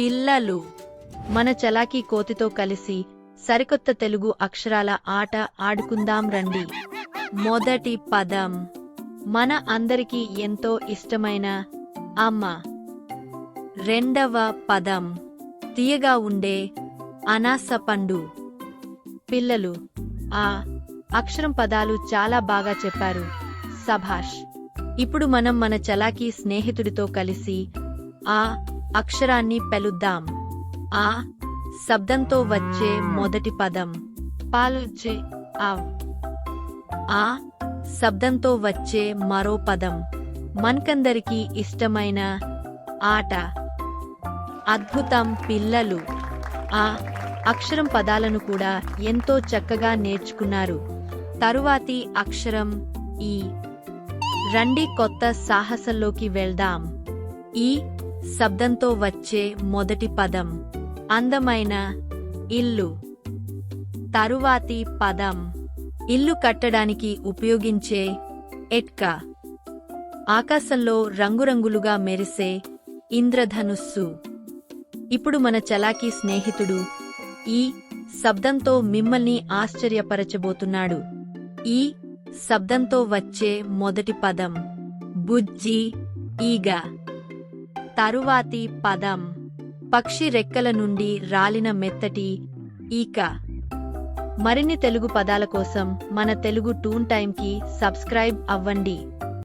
పిల్లలు మన చలాకీ కోతితో కలిసి సరికొత్త తెలుగు అక్షరాల ఆట ఆడుకుందాం రండి. మొదటి పదం మన అందరికీ ఎంతో ఇష్టమైన అమ్మ. రెండవ పదం తీయగా ఉండే అనాస పండు. పిల్లలు ఆ అక్షరం పదాలు చాలా బాగా చెప్పారు, సభాష్. ఇప్పుడు మనం మన చలాకీ స్నేహితుడితో కలిసి ఆ అక్షరాన్ని పెలుద్దాం. ఆ శబ్దంతో వచ్చే మొదటి పదం పాలుచే ఆవ్. ఆ శబ్దంతో వచ్చే మరో పదం మనకందరికీ ఇష్టమైన ఆట. అద్భుతం పిల్లలు, ఆ అక్షరం పదాలను కూడా ఎంతో చక్కగా నేర్చుకున్నారు. తరువాతి అక్షరం ఈ. రండి కొత్త సాహసంలోకి వెళ్దాం. ఈ శబ్దంతో వచ్చే మొదటి పదం అందమైన ఇల్లు. తరువాతి పదం ఇల్లు కట్టడానికి ఉపయోగించే ఎట్క. ఆకాశంలో రంగురంగులుగా మెరిసే ఇంద్రధనుస్సు. ఇప్పుడు మన చలాకీ స్నేహితుడు ఈ శబ్దంతో మిమ్మల్ని ఆశ్చర్యపరచబోతున్నాడు. ఈ శబ్దంతో వచ్చే మొదటి పదం బుజ్జి ఈగ. తరువాతి పదం పక్షి రెక్కల నుండి రాలిన మెత్తటి ఈక. మరిన్ని తెలుగు పదాల కోసం మన తెలుగు టూన్ టైంకి సబ్స్క్రైబ్ అవ్వండి.